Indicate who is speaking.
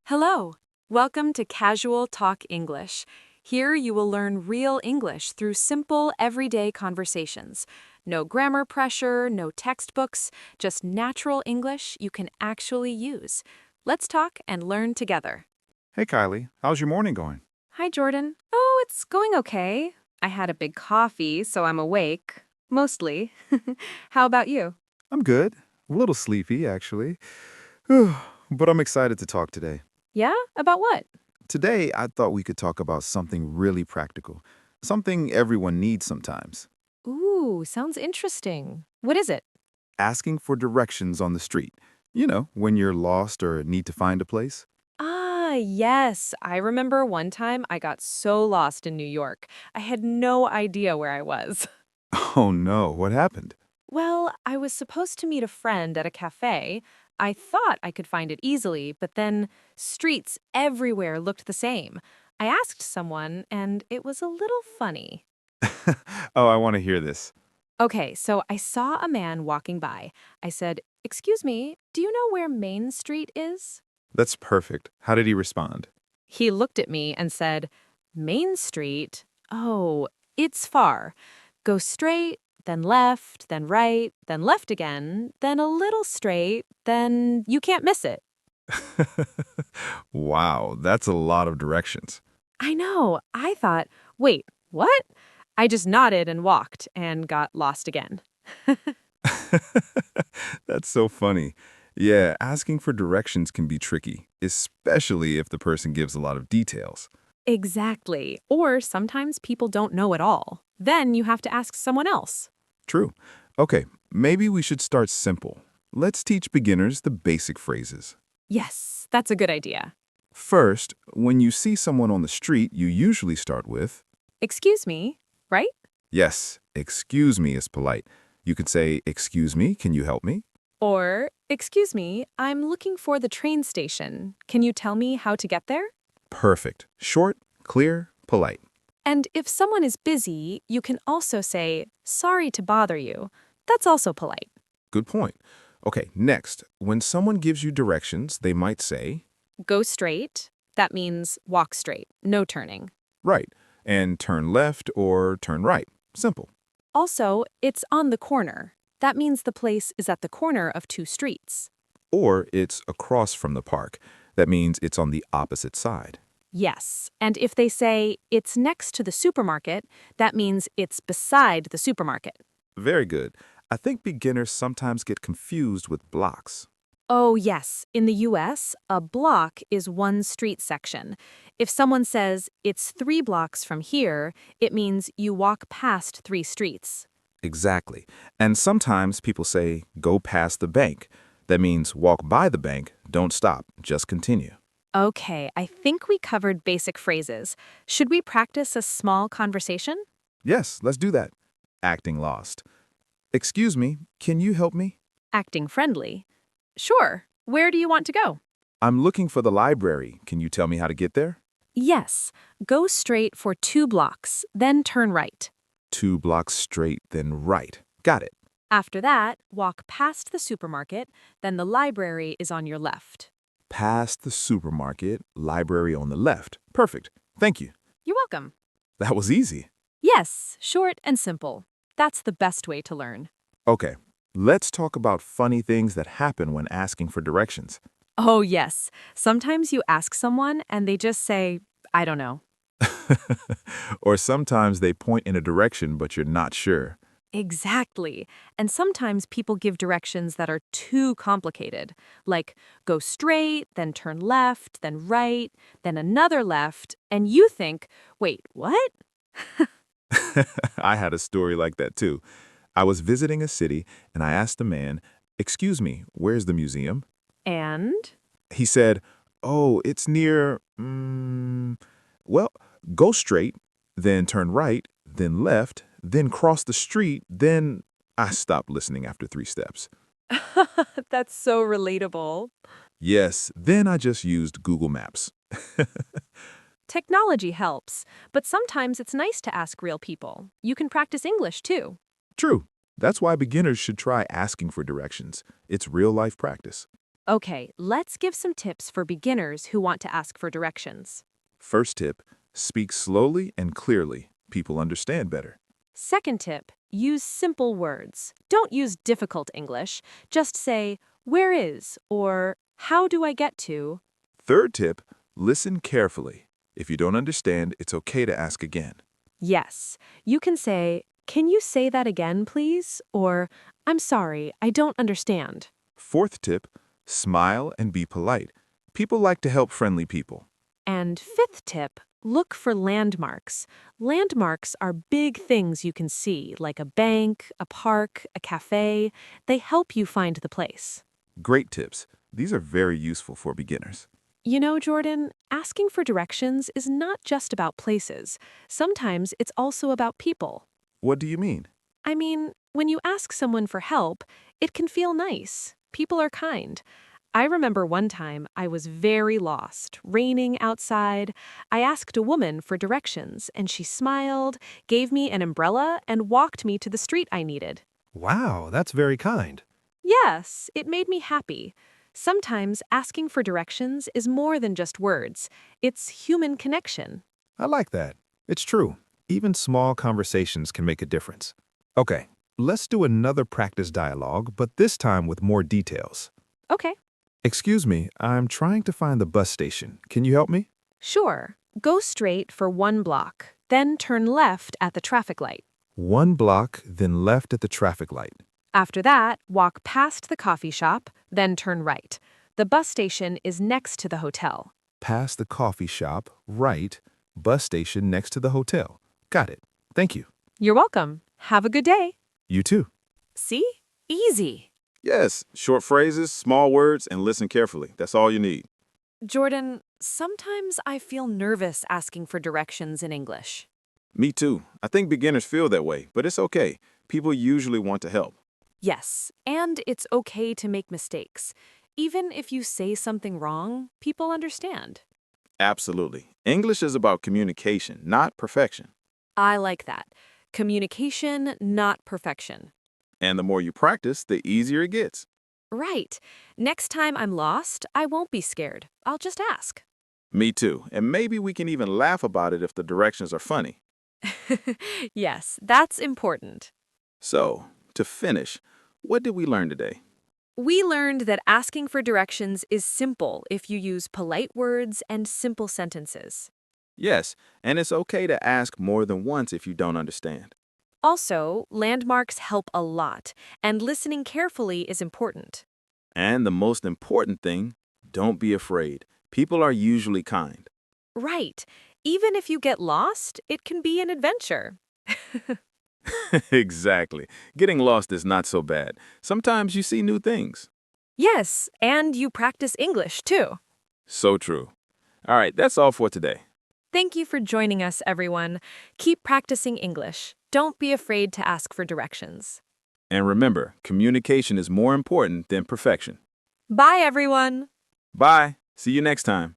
Speaker 1: Hello. Welcome to Casual Talk English. Here you will learn real English through simple, everyday conversations. No grammar pressure, no textbooks, just natural English you can actually use. Let's talk and learn together.
Speaker 2: Hey Kylie, how's your morning going?
Speaker 1: Hi, Jordan. Oh, it's going okay. I had a big coffee, so I'm awake. Mostly. How about you?
Speaker 2: I'm good. A little sleepy, actually. But I'm excited to talk today.
Speaker 1: Yeah? About what?
Speaker 2: Today, I thought we could talk about something really practical. Something everyone needs sometimes.
Speaker 1: Ooh, sounds interesting. What is it?
Speaker 2: Asking for directions on the street. When you're lost or need to find a place.
Speaker 1: Ah, yes. I remember one time I got so lost in New York. I had no idea where I was.
Speaker 2: Oh no, what happened?
Speaker 1: Well, I was supposed to meet a friend at a cafe. I thought I could find it easily, but then streets everywhere looked the same. I asked someone, and it was a little funny.
Speaker 2: Oh, I want to hear this.
Speaker 1: Okay, so I saw a man walking by. I said, "Excuse me, do you know where Main Street is?"
Speaker 2: That's perfect. How did he respond?
Speaker 1: He looked at me and said, "Main Street? Oh, it's far. Go straight, then left, then right, then left again, then a little straight, then you can't miss it."
Speaker 2: Wow, that's a lot of directions.
Speaker 1: I know. I thought, wait, what? I just nodded and walked and got lost again.
Speaker 2: That's so funny. Yeah, asking for directions can be tricky, especially if the person gives a lot of details.
Speaker 1: Exactly. Or sometimes people don't know at all. Then you have to ask someone else.
Speaker 2: True. Okay, maybe we should start simple. Let's teach beginners the basic phrases.
Speaker 1: Yes, that's a good idea.
Speaker 2: First, when you see someone on the street, you usually start with,
Speaker 1: Excuse me, right?
Speaker 2: yes, excuse me is polite. You could say, excuse me, can you help me?
Speaker 1: Or, excuse me, I'm looking for the train station. Can you tell me how to get there?
Speaker 2: Perfect. Short, clear, polite.
Speaker 1: And if someone is busy, you can also say, sorry to bother you. That's also polite.
Speaker 2: Good point. Okay, next, when someone gives you directions, they might say,
Speaker 1: Go straight. That means walk straight, no turning.
Speaker 2: right, and turn left or turn right. Simple.
Speaker 1: Also, it's on the corner. That means the place is at the corner of two streets.
Speaker 2: Or it's across from the park. That means it's on the opposite side.
Speaker 1: Yes, and if they say it's next to the supermarket, that means it's beside the supermarket.
Speaker 2: Very good. I think beginners sometimes get confused with blocks.
Speaker 1: Oh, yes. In the US, a block is one street section. If someone says it's 3 blocks from here, it means you walk past 3 streets.
Speaker 2: Exactly. And sometimes people say, go past the bank. That means walk by the bank, don't stop, just continue.
Speaker 1: Okay, I think we covered basic phrases. Should we practice a small conversation?
Speaker 2: Yes, let's do that. Acting lost. Excuse me, can you help me?
Speaker 1: Acting friendly. Sure. Where do you want to go?
Speaker 2: I'm looking for the library. Can you tell me how to get there?
Speaker 1: Yes. Go straight for 2 blocks, then turn right.
Speaker 2: 2 blocks straight, then right. Got it.
Speaker 1: After that, walk past the supermarket, then the library is on your left.
Speaker 2: Past the supermarket, library on the left. Perfect. Thank you.
Speaker 1: You're welcome.
Speaker 2: That was easy.
Speaker 1: Yes, short and simple. That's the best way to learn.
Speaker 2: Okay, let's talk about funny things that happen when asking for directions.
Speaker 1: Oh, yes. Sometimes you ask someone and they just say, I don't know.
Speaker 2: Or sometimes they point in a direction, but you're not sure.
Speaker 1: Exactly. And sometimes people give directions that are too complicated, like go straight, then turn left, then right, then another left, and you think, wait, what?
Speaker 2: I had a story like that too. I was visiting a city and I asked the man, excuse me, where's the museum?
Speaker 1: And
Speaker 2: He said, oh, it's near, well, go straight, then turn right, then left, then cross the street, then I stopped listening after 3 steps.
Speaker 1: that's so relatable.
Speaker 2: Yes, then I just used Google Maps.
Speaker 1: Technology helps, but sometimes it's nice to ask real people. You can practice English too.
Speaker 2: True. That's why beginners should try asking for directions. It's real life practice.
Speaker 1: Okay, let's give some tips for beginners who want to ask for directions.
Speaker 2: First tip, speak slowly and clearly. People understand better.
Speaker 1: Second tip, use simple words. Don't use difficult English. Just say, where is, or how do I get to?
Speaker 2: Third tip, listen carefully. If you don't understand, it's okay to ask again.
Speaker 1: Yes, you can say, can you say that again, please? Or, I'm sorry, I don't understand.
Speaker 2: Fourth tip, smile and be polite. People like to help friendly people.
Speaker 1: And fifth tip, look for landmarks. Landmarks are big things you can see, like a bank, a park, a cafe. They help you find the place.
Speaker 2: Great tips. These are very useful for beginners.
Speaker 1: You know, Jordan, asking for directions is not just about places. Sometimes it's also about people.
Speaker 2: What do you mean?
Speaker 1: I mean, when you ask someone for help, it can feel nice. People are kind. I remember one time I was very lost, raining outside. I asked a woman for directions, and she smiled, gave me an umbrella, and walked me to the street I needed.
Speaker 3: Wow, that's very kind.
Speaker 1: Yes, it made me happy. Sometimes asking for directions is more than just words. It's human connection.
Speaker 3: I like that. It's true. Even small conversations can make a difference. Okay, let's do another practice dialogue, but this time with more details.
Speaker 1: Okay.
Speaker 3: Excuse me, I'm trying to find the bus station. Can you help me?
Speaker 1: Sure. Go straight for 1 block, then turn left at the traffic light.
Speaker 3: 1 block, then left at the traffic light.
Speaker 1: After that, walk past the coffee shop, then turn right. The bus station is next to the hotel.
Speaker 3: Past the coffee shop, right, bus station next to the hotel. Got it. Thank you.
Speaker 1: You're welcome. Have a good day.
Speaker 3: You too.
Speaker 1: See? Easy.
Speaker 2: Yes, short phrases, small words, and listen carefully. That's all you need.
Speaker 1: Jordan, sometimes I feel nervous asking for directions in English.
Speaker 2: Me too. I think beginners feel that way, but it's okay. People usually want to help.
Speaker 1: Yes, and it's okay to make mistakes. Even if you say something wrong, people understand.
Speaker 2: Absolutely. English is about communication, not perfection.
Speaker 1: I like that. Communication, not perfection.
Speaker 2: And the more you practice, the easier it gets.
Speaker 1: Right. Next time I'm lost, I won't be scared. I'll just ask.
Speaker 2: Me too. And maybe we can even laugh about it if the directions are funny.
Speaker 1: Yes, that's important.
Speaker 2: So, to finish, what did we learn today?
Speaker 1: We learned that asking for directions is simple if you use polite words and simple sentences.
Speaker 2: Yes, and it's okay to ask more than once if you don't understand.
Speaker 1: Also, landmarks help a lot, and listening carefully is important.
Speaker 2: And the most important thing, don't be afraid. People are usually kind.
Speaker 1: Right. Even if you get lost, it can be an adventure.
Speaker 2: Exactly. Getting lost is not so bad. Sometimes you see new things.
Speaker 1: Yes, and you practice English too.
Speaker 2: So true. All right, that's all for today.
Speaker 1: Thank you for joining us, everyone. Keep practicing English. Don't be afraid to ask for directions.
Speaker 2: And remember, communication is more important than perfection.
Speaker 1: Bye, everyone.
Speaker 2: Bye. See you next time.